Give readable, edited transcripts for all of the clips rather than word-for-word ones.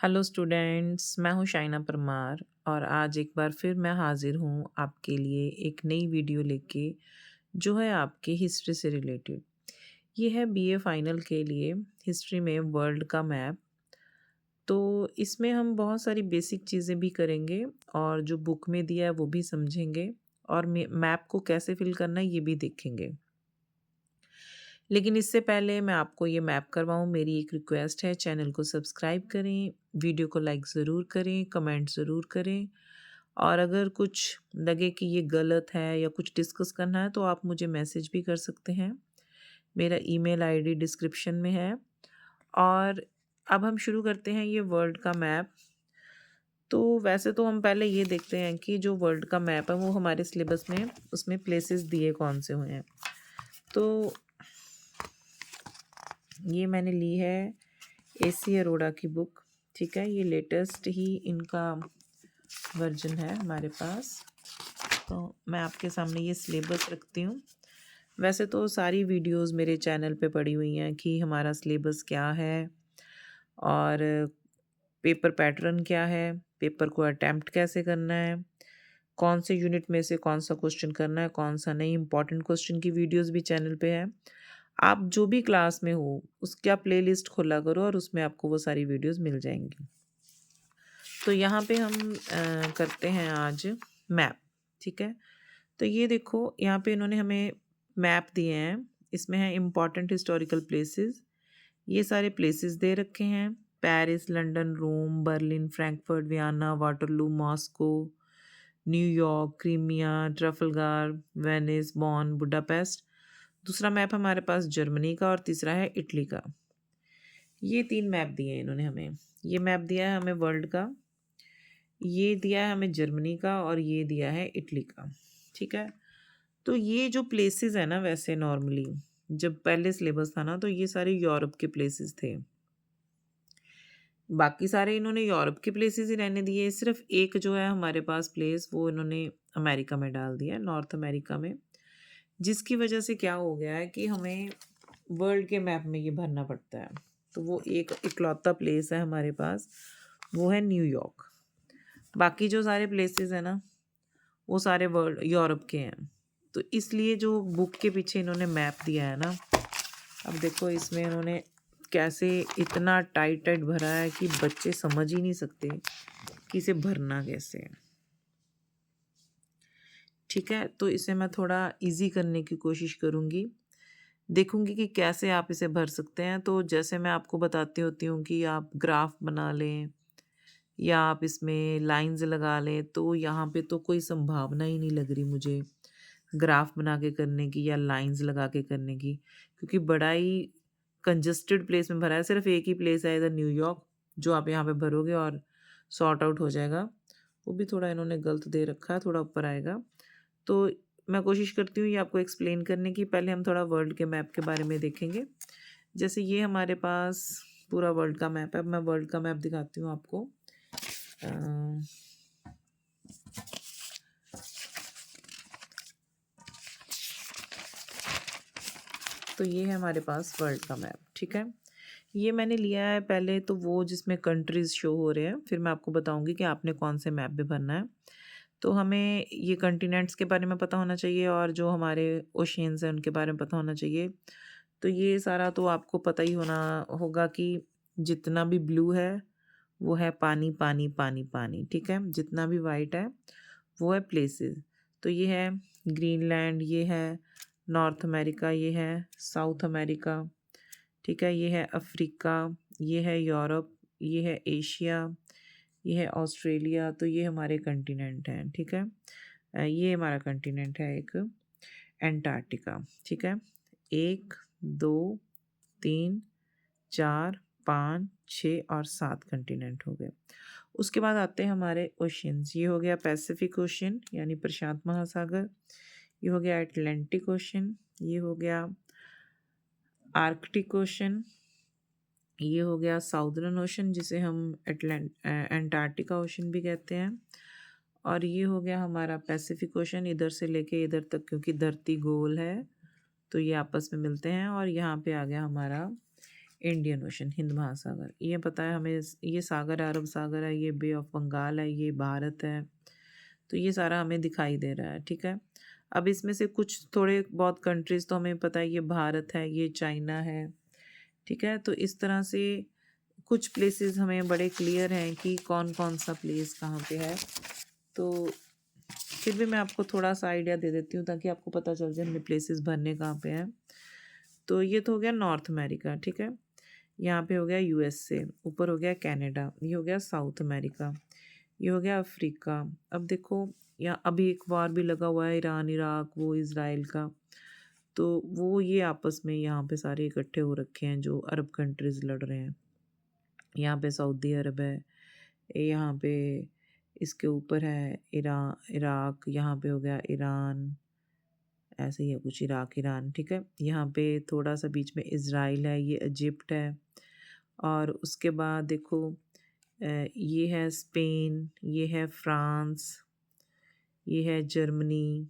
Hello students, मैं हूँ शाइना परमार और आज एक बार फिर मैं हाज़िर हूँ आपके लिए एक नई वीडियो लेके जो है आपके हिस्ट्री से रिलेटेड। ये है बीए फाइनल के लिए हिस्ट्री में वर्ल्ड का मैप। तो इसमें हम बहुत सारी बेसिक चीज़ें भी करेंगे और जो बुक में दिया है वो भी समझेंगे और मैप को कैसे फिल करना है ये भी देखेंगे। लेकिन इससे पहले मैं आपको ये मैप करवाऊँ मेरी एक रिक्वेस्ट है, चैनल को सब्सक्राइब करें, वीडियो को लाइक ज़रूर करें, कमेंट ज़रूर करें और अगर कुछ लगे कि ये गलत है या कुछ डिस्कस करना है तो आप मुझे मैसेज भी कर सकते हैं। मेरा ईमेल आईडी डिस्क्रिप्शन में है और अब हम शुरू करते हैं ये वर्ल्ड का मैप। तो वैसे तो हम पहले ये देखते हैं कि जो वर्ल्ड का मैप है वो हमारे सिलेबस में उसमें प्लेसेस दिए कौन से हुए हैं। तो ये मैंने ली है एसी अरोड़ा की बुक। ठीक है, ये लेटेस्ट ही इनका वर्जन है हमारे पास। तो मैं आपके सामने ये सिलेबस रखती हूँ। वैसे तो सारी वीडियोस मेरे चैनल पे पड़ी हुई हैं कि हमारा सिलेबस क्या है और पेपर पैटर्न क्या है, पेपर को अटेम्प्ट कैसे करना है, कौन से यूनिट में से कौन सा क्वेश्चन करना है, कौन सा नहीं, इंपॉर्टेंट क्वेश्चन की वीडियोस भी चैनल पे है। आप जो भी क्लास में हो उसका प्लेलिस्ट खोला करो और उसमें आपको वो सारी वीडियोस मिल जाएंगी। तो यहाँ पे हम करते हैं आज मैप। ठीक है, तो ये देखो यहाँ पे इन्होंने हमें मैप दिए हैं। इसमें है इम्पॉर्टेंट हिस्टोरिकल प्लेसेस। ये सारे प्लेसेस दे रखे हैं: Paris, London, Rome, Berlin, Frankfurt, Vienna, Waterloo, Moscow, New York, Crimea, Trafalgar, Venice, Bonn, Budapest. दूसरा मैप हमारे पास जर्मनी का और तीसरा है इटली का। ये 3 मैप दिए हैं इन्होंने हमें। ये मैप दिया है हमें वर्ल्ड का, ये दिया है हमें जर्मनी का और ये दिया है इटली का। ठीक है, तो ये जो प्लेसेस है ना, वैसे नॉर्मली जब पहले सिलेबस था ना तो ये सारे यूरोप के प्लेसेस थे। बाकी सारे इन्होंने यूरोप के प्लेसेस ही रहने दिए, सिर्फ एक जो है हमारे पास प्लेस वो इन्होंने अमेरिका में डाल दिया, नॉर्थ अमेरिका में। जिसकी वजह से क्या हो गया है कि हमें वर्ल्ड के मैप में ये भरना पड़ता है। तो वो एक इकलौता प्लेस है हमारे पास, वो है न्यूयॉर्क। बाकी जो सारे प्लेसेस हैं ना वो सारे वर्ल्ड यूरोप के हैं। तो इसलिए जो बुक के पीछे इन्होंने मैप दिया है ना, अब देखो इसमें इन्होंने कैसे इतना टाइट टाइट भरा है कि बच्चे समझ ही नहीं सकते कि इसे भरना कैसे है। ठीक है, तो इसे मैं थोड़ा इजी करने की कोशिश करूँगी, देखूँगी कि कैसे आप इसे भर सकते हैं। तो जैसे मैं आपको बताती होती हूँ कि आप ग्राफ बना लें या आप इसमें लाइंस लगा लें, तो यहाँ पे तो कोई संभावना ही नहीं लग रही मुझे ग्राफ बना के करने की या लाइंस लगा के करने की, क्योंकि बड़ा ही कंजस्टेड प्लेस में भरा है। सिर्फ एक ही प्लेस है इधर न्यूयॉर्क जो आप यहाँ पे भरोगे और सॉर्ट आउट हो जाएगा। वो भी थोड़ा इन्होंने गलत दे रखा है, थोड़ा ऊपर आएगा। तो मैं कोशिश करती हूँ ये आपको एक्सप्लेन करने की। पहले हम थोड़ा वर्ल्ड के मैप के बारे में देखेंगे। जैसे ये हमारे पास पूरा वर्ल्ड का मैप है। अब मैं वर्ल्ड का मैप दिखाती हूँ आपको। अ, तो ये है हमारे पास वर्ल्ड का मैप। ठीक है, ये मैंने लिया है पहले तो वो जिसमें कंट्रीज़ शो हो रहे हैं, फिर मैं आपको बताऊंगी कि आपने कौन से मैप पे भरना है। तो हमें ये कंटिनेंट्स के बारे में पता होना चाहिए और जो हमारे ओशियंस हैं उनके बारे में पता होना चाहिए। तो ये सारा तो आपको पता ही होना होगा कि जितना भी ब्लू है वो है पानी पानी पानी पानी। ठीक है, जितना भी वाइट है वो है प्लेसेस। तो ये है ग्रीनलैंड, ये है नॉर्थ अमेरिका, ये है साउथ अमेरिका। ठीक है, ये है अफ्रीका, ये है यूरोप, ये है एशिया, ये है ऑस्ट्रेलिया। तो ये हमारे कंटिनेंट हैं। ठीक है, ये हमारा कंटिनेंट है एक एंटार्क्टिका। ठीक है, 1 2 3 4 5 6 और 7 कंटिनेंट हो गए। उसके बाद आते हैं हमारे ओशियंस। ये हो गया पैसिफिक ओशियन यानी प्रशांत महासागर, ये हो गया अटलांटिक ओशियन, ये हो गया आर्कटिक ओशन, ये हो गया साउदर्न ओशन जिसे हम एंटार्क्टिका ओशन भी कहते हैं, और ये हो गया हमारा पैसिफिक ओशन इधर से लेके इधर तक, क्योंकि धरती गोल है तो ये आपस में मिलते हैं। और यहाँ पे आ गया हमारा इंडियन ओशन, हिंद महासागर, ये पता है हमें। ये सागर अरब सागर है, ये बे ऑफ बंगाल है, ये भारत है। तो ये सारा हमें दिखाई दे रहा है, ठीक है। अब इसमें से कुछ थोड़े बहुत कंट्रीज़ तो हमें पता है, ये भारत है, ये चाइना है, ठीक है। तो इस तरह से कुछ प्लेसेस हमें बड़े क्लियर हैं कि कौन कौन सा प्लेस कहाँ पे है। तो फिर भी मैं आपको थोड़ा सा आइडिया दे देती हूँ ताकि आपको पता चल जाए हमें प्लेसेस भरने कहाँ पे हैं। तो ये तो हो गया नॉर्थ अमेरिका, ठीक है। यहाँ पे हो गया यूएसए, ऊपर हो गया कनाडा, ये हो गया साउथ अमेरिका, ये हो गया अफ्रीका। अब देखो यहाँ अभी एक वार भी लगा हुआ है, ईरान इराक वो इज़राइल का। तो वो ये आपस में यहाँ पे सारे इकट्ठे हो रखे हैं जो अरब कंट्रीज़ लड़ रहे हैं। यहाँ पे सऊदी अरब है, यहाँ पे इसके ऊपर है इराक, यहाँ पे हो गया ईरान, ऐसे ही है कुछ, इराक ईरान, ठीक है। यहाँ पे थोड़ा सा बीच में इज़राइल है, ये इजिप्ट है। और उसके बाद देखो ये है स्पेन, ये है फ्रांस, ये है जर्मनी,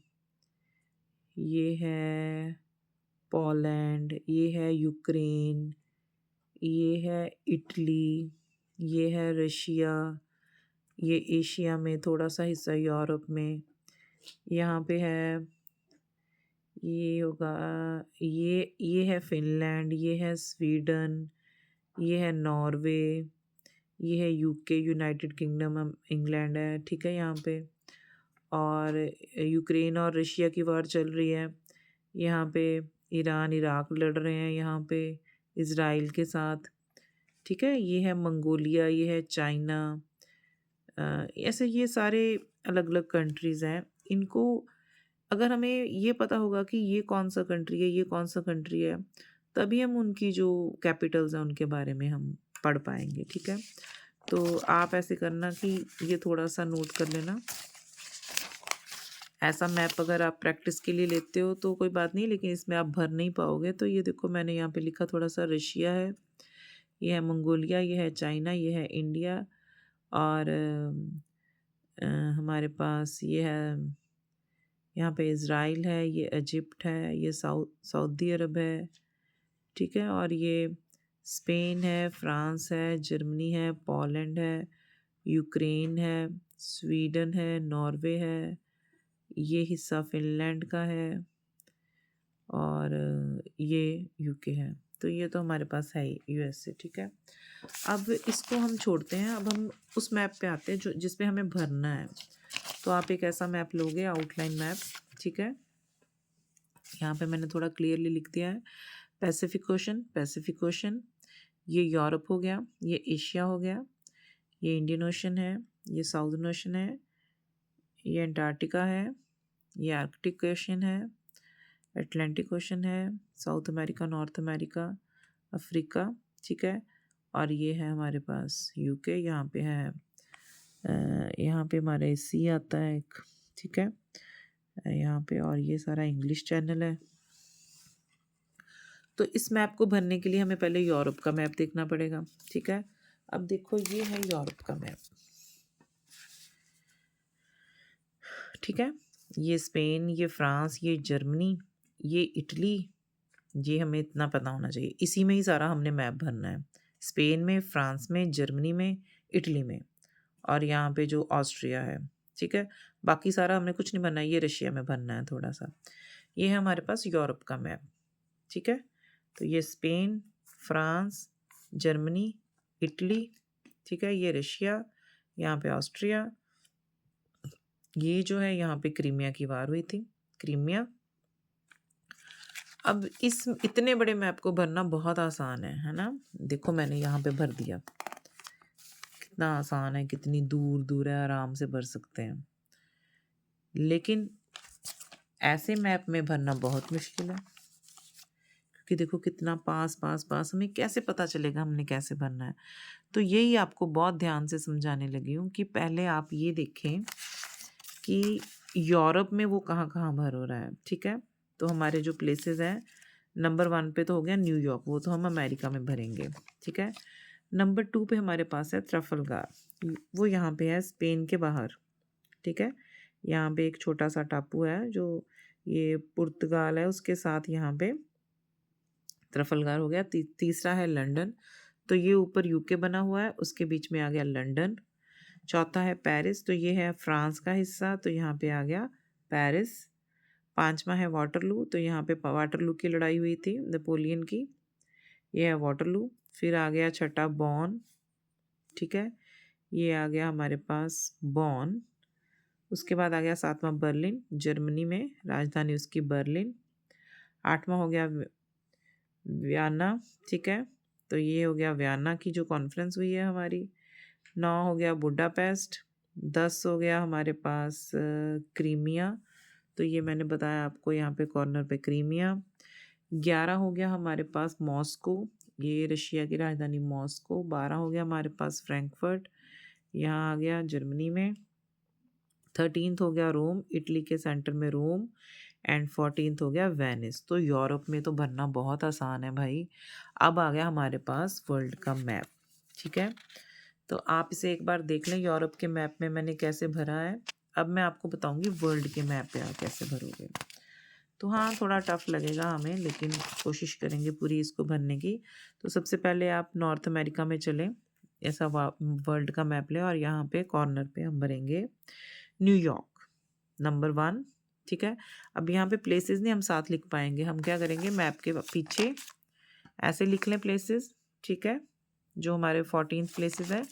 ये है पोलैंड, ये है यूक्रेन, ये है इटली, ये है रशिया, ये एशिया में थोड़ा सा हिस्सा यूरोप में, यहाँ पे है ये होगा, ये है फिनलैंड, ये है स्वीडन, ये है नॉर्वे, ये है यूके यूनाइटेड किंगडम, इंग्लैंड है, ठीक है यहाँ पे। और यूक्रेन और रशिया की वार चल रही है, यहाँ पे ईरान इराक लड़ रहे हैं, यहाँ पे इज़राइल के साथ, ठीक है। ये है मंगोलिया, ये है चाइना, ऐसे ये सारे अलग अलग कंट्रीज़ हैं। इनको अगर हमें ये पता होगा कि ये कौन सा कंट्री है, ये कौन सा कंट्री है, तभी हम उनकी जो कैपिटल्स हैं उनके बारे में हम पढ़ पाएंगे, ठीक है। तो आप ऐसे करना कि ये थोड़ा सा नोट कर लेना। ऐसा मैप अगर आप प्रैक्टिस के लिए लेते हो तो कोई बात नहीं, लेकिन इसमें आप भर नहीं पाओगे। तो ये देखो मैंने यहाँ पे लिखा थोड़ा सा, रशिया है, ये है मंगोलिया, ये है चाइना, ये है इंडिया, और हमारे पास ये है, यहाँ पे इज़राइल है, ये इजिप्ट है, ये सऊदी अरब है, ठीक है। और ये स्पेन है, फ्रांस है, जर्मनी है, पोलैंड है, यूक्रेन है, स्वीडन है, नॉर्वे है, ये हिस्सा फिनलैंड का है, और ये यूके है। तो ये तो हमारे पास है ही यूएसए, ठीक है। अब इसको हम छोड़ते हैं, अब हम उस मैप पे आते हैं जो जिस पे हमें भरना है। तो आप एक ऐसा मैप लोगे, आउटलाइन मैप, ठीक है। यहाँ पे मैंने थोड़ा क्लियरली लिख दिया है, पैसिफिक ओशन, ये यूरोप हो गया, ये एशिया हो गया, ये इंडियन ओशन है, ये साउदर्न ओशन है, ये अंटार्कटिका है, ये आर्कटिक ओशन है, अटलांटिक ओशन है, south America, north America, Africa, ठीक है। और ये है हमारे पास यूके, यहाँ पे है यहाँ पे हमारे सी आता है एक, ठीक है, यहाँ पे। और ये सारा इंग्लिश चैनल है। तो इस मैप को भरने के लिए हमें पहले यूरोप का मैप देखना पड़ेगा, ठीक है। अब देखो ये है यूरोप का मैप, ठीक है। ये स्पेन, ये फ्रांस, ये जर्मनी, ये इटली, ये हमें इतना पता होना चाहिए। इसी में ही सारा हमने मैप भरना है, स्पेन में, फ्रांस में, जर्मनी में, इटली में, और यहाँ पे जो ऑस्ट्रिया है, ठीक है। बाकी सारा हमें कुछ नहीं भरना है, ये रशिया में भरना है थोड़ा सा। ये है हमारे पास यूरोप का मैप, ठीक है। तो ये स्पेन, फ्रांस, जर्मनी, इटली, ठीक है, ये रशिया, यहाँ पे ऑस्ट्रिया, ये जो है यहाँ पे क्रीमिया की वार हुई थी, क्रीमिया। अब इस इतने बड़े मैप को भरना बहुत आसान है ना। देखो मैंने यहाँ पे भर दिया, कितना आसान है, कितनी दूर दूर है, आराम से भर सकते हैं। लेकिन ऐसे मैप में भरना बहुत मुश्किल है, क्योंकि देखो कितना पास पास पास, हमें कैसे पता चलेगा हमने कैसे भरना है। तो यही आपको बहुत ध्यान से समझाने लगी हूँ कि पहले आप ये देखें कि यूरोप में वो कहाँ कहाँ भर हो रहा है, ठीक है। तो हमारे जो प्लेसेस हैं, नंबर 1 पे तो हो गया न्यूयॉर्क, वो तो हम अमेरिका में भरेंगे, ठीक है। नंबर 2 पे हमारे पास है ट्रफलगार, वो यहाँ पे है स्पेन के बाहर, ठीक है। यहाँ पे एक छोटा सा टापू है जो ये पुर्तगाल है उसके साथ यहाँ पे ट्रफलगार हो गया। तीसरा है लंदन, तो ये ऊपर यूके बना हुआ है, उसके बीच में आ गया लंदन। चौथा है पेरिस, तो ये है फ्रांस का हिस्सा, तो यहाँ पे आ गया पेरिस। पांचवा है वाटरलू, तो यहाँ पे वाटरलू की लड़ाई हुई थी नेपोलियन की, ये है वाटरलू। फिर आ गया छठा बॉन, ठीक है, ये आ गया हमारे पास बॉन। उसके बाद आ गया सातवां बर्लिन, जर्मनी में राजधानी उसकी बर्लिन। आठवां हो गया वियना, ठीक है, तो ये हो गया वियना की जो कॉन्फ्रेंस हुई है हमारी। 9 हो गया बुडापेस्ट। 10 हो गया हमारे पास क्रीमिया, तो ये मैंने बताया आपको यहाँ पे कॉर्नर पे क्रीमिया। 11 हो गया हमारे पास मॉस्को, ये रशिया की राजधानी मॉस्को। 12 हो गया हमारे पास फ्रैंकफर्ट, यहाँ आ गया जर्मनी में। 13 हो गया रोम, इटली के सेंटर में रोम। एंड 14 हो गया वेनिस। तो यूरोप में तो भरना बहुत आसान है भाई। अब आ गया हमारे पास वर्ल्ड का मैप, ठीक है, तो आप इसे एक बार देख लें यूरोप के मैप में मैंने कैसे भरा है। अब मैं आपको बताऊंगी वर्ल्ड के मैप पे आप कैसे भरोगे। तो हाँ, थोड़ा टफ लगेगा हमें, लेकिन कोशिश करेंगे पूरी इसको भरने की। तो सबसे पहले आप नॉर्थ अमेरिका में चलें, ऐसा वर्ल्ड का मैप लें और यहाँ पे कॉर्नर पे हम भरेंगे न्यूयॉर्क नंबर 1, ठीक है। अब यहाँ पे प्लेसेस नहीं हम साथ लिख पाएंगे, हम क्या करेंगे मैप के पीछे ऐसे लिख लें प्लेसेस, ठीक है, जो हमारे 14 प्लेसेस है,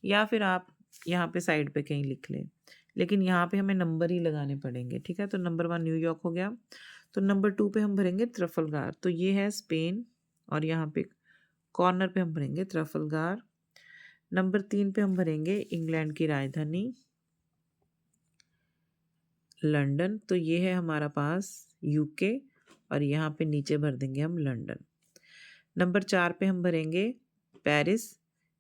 या फिर आप यहाँ पे साइड पे कहीं लिख लें, लेकिन यहाँ पे हमें नंबर ही लगाने पड़ेंगे, ठीक है। तो नंबर 1 न्यूयॉर्क हो गया। तो नंबर 2 पे हम भरेंगे ट्रफलगार, तो ये है स्पेन, और यहाँ पे कॉर्नर पे हम भरेंगे ट्रफलगार। नंबर 3 पे हम भरेंगे इंग्लैंड की राजधानी लंदन, तो ये है हमारा पास यूके, और यहाँ पे नीचे भर देंगे हम लंदन। नंबर 4 पे हम भरेंगे पेरिस,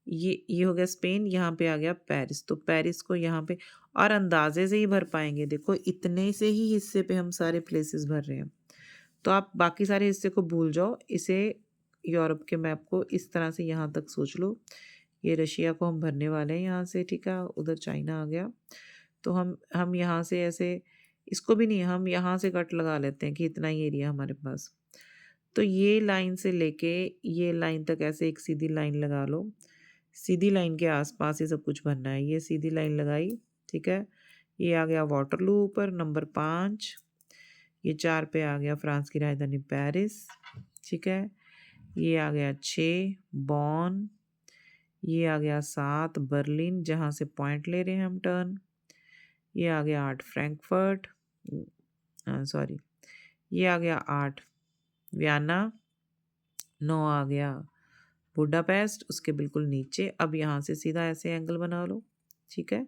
ये हो गया स्पेन, यहाँ पे आ गया पेरिस, तो पेरिस को यहाँ पे, और अंदाजे से ही भर पाएंगे, देखो इतने से ही हिस्से पे हम सारे प्लेसेस भर रहे हैं, तो आप बाकी सारे हिस्से को भूल जाओ। इसे यूरोप के मैप को इस तरह से यहाँ तक सोच लो, ये रशिया को हम भरने वाले हैं यहाँ से, ठीक है, उधर चाइना आ गया, तो हम यहाँ से ऐसे, इसको भी नहीं, हम यहाँ से कट लगा लेते हैं कि इतना ही एरिया हमारे पास। तो ये लाइन से लेके ये लाइन तक ऐसे एक सीधी लाइन लगा लो, सीधी लाइन के आसपास ही सब कुछ भरना है। ये सीधी लाइन लगाई, ठीक है, ये आ गया वाटरलू ऊपर नंबर 5, ये 4 पे आ गया फ्रांस की राजधानी पेरिस, ठीक है, ये आ गया 6 बॉन, ये आ गया 7 बर्लिन जहाँ से पॉइंट ले रहे हैं हम टर्न, ये आ गया 8 फ्रैंकफर्ट, सॉरी, ये आ गया 8 वियना, 9 आ गया बुडापेस्ट, उसके बिल्कुल नीचे। अब यहाँ से सीधा ऐसे एंगल बना लो, ठीक है,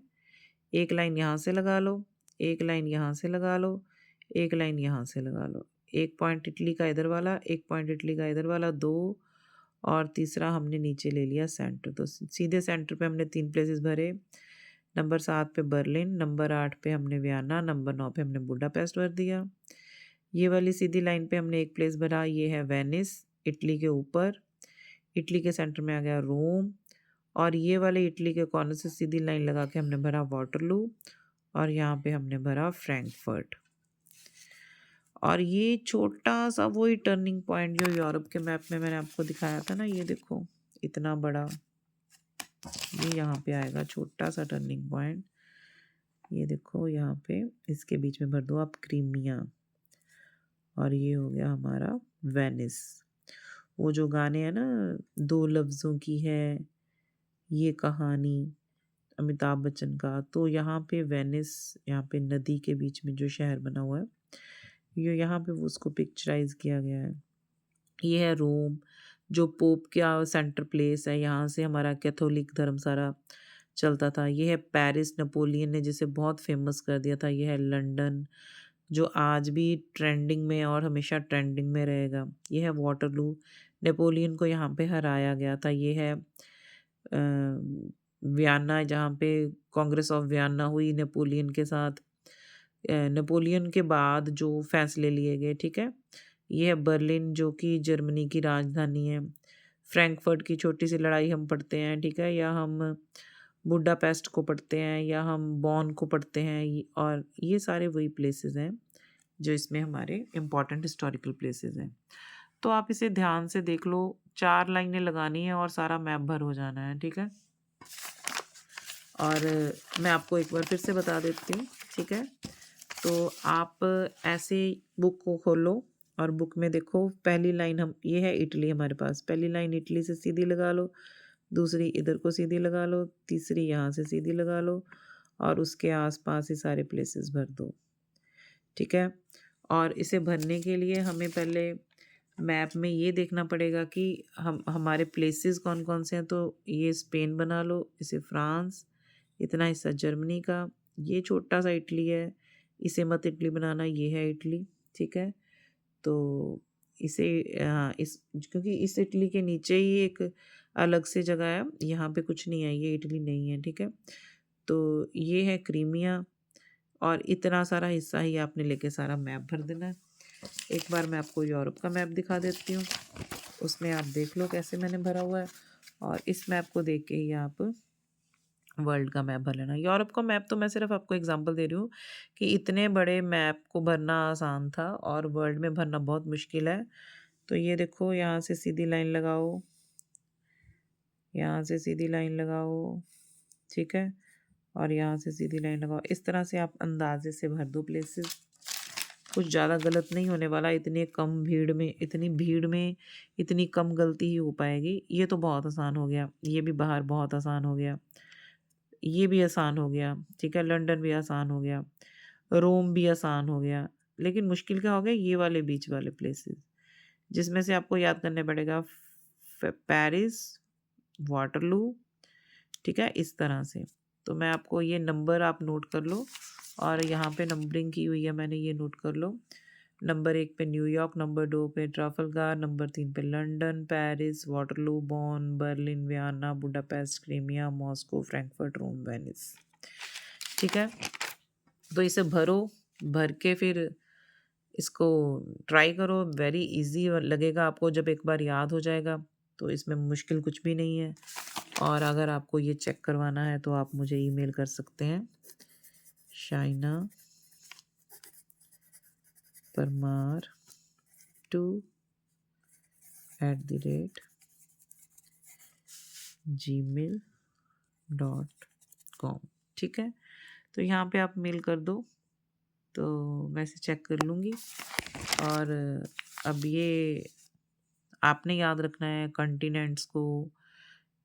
एक लाइन यहाँ से लगा लो, एक लाइन यहाँ से लगा लो, एक लाइन यहाँ से लगा लो, एक पॉइंट इटली का इधर वाला, एक पॉइंट इटली का इधर वाला, 2, और तीसरा हमने नीचे ले लिया सेंटर, तो सीधे सेंटर पे हमने 3 प्लेसेस भरे। नंबर 7 पे बर्लिन, नंबर 8 पे हमने वियना, नंबर 9 पे हमने बुडापेस्ट भर दिया। ये वाली सीधी लाइन पे हमने एक प्लेस भरा, ये है वेनिस, इटली के ऊपर, इटली के सेंटर में आ गया रोम, और ये वाले इटली के कॉर्नर से सीधी लाइन लगा के हमने भरा वाटरलू, और यहाँ पे हमने भरा फ्रैंकफर्ट। और ये छोटा सा वही टर्निंग पॉइंट जो यूरोप के मैप में मैंने आपको दिखाया था ना, ये देखो इतना बड़ा, ये यहाँ पे आएगा छोटा सा टर्निंग पॉइंट, ये देखो यहाँ पे, इसके बीच में भर दो आप क्रीमिया, और ये हो गया हमारा वेनिस। वो जो गाने हैं ना, 2 लफ्ज़ों की है ये कहानी, अमिताभ बच्चन का, तो यहाँ पे वेनिस, यहाँ पे नदी के बीच में जो शहर बना हुआ है, ये यहाँ पे वो उसको पिक्चराइज किया गया है। ये है रोम, जो पोप का सेंटर प्लेस है, यहाँ से हमारा कैथोलिक धर्म सारा चलता था। ये है पेरिस, नेपोलियन ने जिसे बहुत फेमस कर दिया था। ये है लंदन, जो आज भी ट्रेंडिंग में और हमेशा ट्रेंडिंग में रहेगा। ये है वाटरलू, नेपोलियन को यहाँ पे हराया गया था। ये है वियना, जहाँ पे कांग्रेस ऑफ वियना हुई नेपोलियन के साथ, नेपोलियन के बाद जो फैसले लिए गए, ठीक है। ये है बर्लिन, जो कि जर्मनी की राजधानी है। फ्रैंकफर्ट की छोटी सी लड़ाई हम पढ़ते हैं, ठीक है, या हम बुडापेस्ट को पढ़ते हैं, या हम बॉन को पढ़ते हैं, और ये सारे वही प्लेसेस हैं जो इसमें हमारे इम्पॉर्टेंट हिस्टोरिकल प्लेसेस हैं। तो आप इसे ध्यान से देख लो, 4 लाइनें लगानी है और सारा मैप भर हो जाना है, ठीक है? और मैं आपको एक बार फिर से बता देती हूँ, ठीक है? तो आप ऐसे बुक को खोलो और बुक में देखो पहली लाइन हम ये है इटली हमारे पास, पहली लाइन इटली से सीधी लगा लो, दूसरी इधर को सीधी लगा लो, तीसरी यहाँ से सीधी लगा लो और उसके आस-पास ही सारे प्लेसेस भर दो, ठीक है? और इसे भरने के लिए हमें पहले मैप में ये देखना पड़ेगा कि हम हमारे प्लेसेस कौन-कौन से हैं, तो ये स्पेन बना लो, इसे फ्रांस, इतना हिस्सा जर्मनी का, ये छोटा-सा इटली है, इसे मत इटली बनाना, ये है इटली, ठीक है? तो इसे इस क्योंकि इस इटली के नीचे ही एक अलग से जगह है, यहाँ पे कुछ नहीं है, ये इटली नहीं है, ठीक है? तो ये है क्रीमिया और इतना सारा हिस्सा ही आपने लेके सारा मैप भर देना है। एक बार मैं आपको यूरोप का मैप दिखा देती हूँ, उसमें आप देख लो कैसे मैंने भरा हुआ है और इस मैप को देख के ही आप वर्ल्ड का मैप भर लेना। यूरोप का मैप तो मैं सिर्फ आपको एग्जांपल दे रही हूँ कि इतने बड़े मैप को भरना आसान था और वर्ल्ड में भरना बहुत मुश्किल है। तो ये देखो यहाँ से सीधी लाइन लगाओ, यहाँ से सीधी लाइन लगाओ, ठीक है? और यहाँ से सीधी लाइन लगाओ। इस तरह से आप अंदाजे से भर दो प्लेसेस। कुछ ज़्यादा गलत नहीं होने वाला, इतनी कम भीड़ में इतनी कम गलती ही हो पाएगी। ये तो बहुत आसान हो गया, ये भी बाहर बहुत आसान हो गया, ये भी आसान हो गया, ठीक है? लंदन भी आसान हो गया, रोम भी आसान हो गया, लेकिन मुश्किल क्या हो गया? ये वाले बीच वाले प्लेसेस, जिसमें से आपको याद करने पड़ेगा पेरिस, वाटरलू, ठीक है? इस तरह से। तो मैं आपको ये नंबर आप नोट कर लो और यहाँ पे नंबरिंग की हुई है मैंने, ये नोट कर लो। नंबर 1 पे न्यूयॉर्क, नंबर 2 पे ट्राफलगार, नंबर 3 पे London, Paris, Waterloo, Bonn, Berlin, Vienna, Budapest, Crimea, Moscow, Frankfurt, Rome, Venice, ठीक है? तो इसे भरो, भर के फिर इसको ट्राई करो, वेरी इजी लगेगा आपको जब एक बार याद हो जाएगा, तो इसमें मुश्किल कुछ भी नहीं है। और अगर आपको ये चेक करवाना है तो आप मुझे ईमेल कर सकते हैं, शाइना परमार 2@gmail.com, ठीक है? तो यहाँ पे आप मेल कर दो, तो मैं इसे चेक कर लूँगी। और अब ये आपने याद रखना है कॉन्टिनेंट्स को,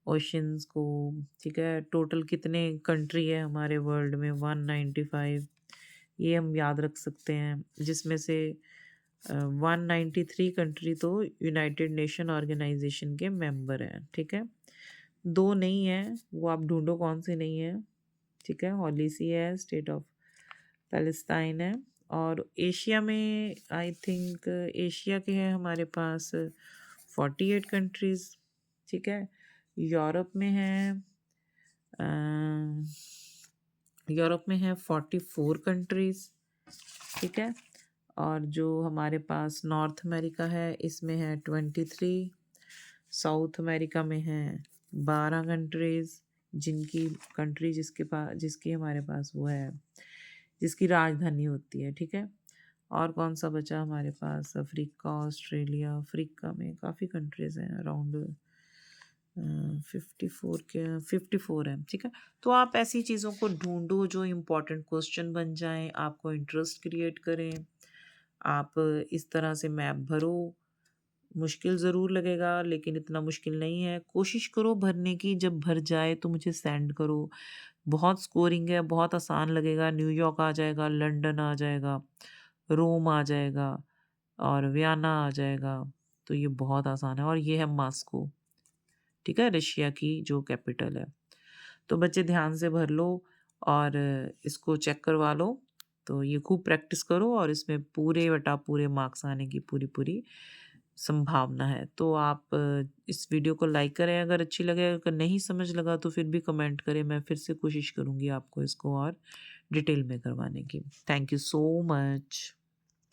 ओशंस को, ठीक है? टोटल कितने कंट्री है हमारे वर्ल्ड में? 195, ये हम याद रख सकते हैं, जिसमें से 193 कंट्री तो यूनाइटेड नेशन ऑर्गेनाइजेशन के मेंबर हैं, ठीक है? 2 नहीं है, वो आप ढूंढो कौन से नहीं है, ठीक है? हॉलीसी है, स्टेट ऑफ पैलेस्टाइन है। और एशिया में आई थिंक एशिया के हैं हमारे पास 48 कंट्रीज़, ठीक है? यूरोप में है यूरोप में है 44 कंट्रीज़, ठीक है? और जो हमारे पास नॉर्थ अमेरिका है इसमें है 23, साउथ अमेरिका में है 12 कंट्रीज़, जिसकी हमारे पास वो है, जिसकी राजधानी होती है, ठीक है? और कौन सा बचा हमारे पास? अफ्रीका, ऑस्ट्रेलिया, अफ्रीका में काफ़ी कंट्रीज़ हैं, अराउंड 54 है, ठीक है? तो आप ऐसी चीज़ों को ढूंढो जो इम्पोर्टेंट क्वेश्चन बन जाएं, आपको इंटरेस्ट क्रिएट करें। आप इस तरह से मैप भरो, मुश्किल ज़रूर लगेगा लेकिन इतना मुश्किल नहीं है। कोशिश करो भरने की, जब भर जाए तो मुझे सेंड करो। बहुत स्कोरिंग है, बहुत आसान लगेगा, न्यूयॉर्क आ जाएगा, लंदन आ जाएगा, रोम आ जाएगा और वियना आ जाएगा। तो ये बहुत आसान है और ये है मॉस्को, ठीक है? रशिया की जो कैपिटल है। तो बच्चे ध्यान से भर लो और इसको चेक करवा लो। तो ये खूब प्रैक्टिस करो और इसमें पूरे बटा पूरे मार्क्स आने की पूरी पूरी संभावना है। तो आप इस वीडियो को लाइक करें अगर अच्छी लगे, अगर नहीं समझ लगा तो फिर भी कमेंट करें, मैं फिर से कोशिश करूँगी आपको इसको और डिटेल में करवाने की। Thank you so much.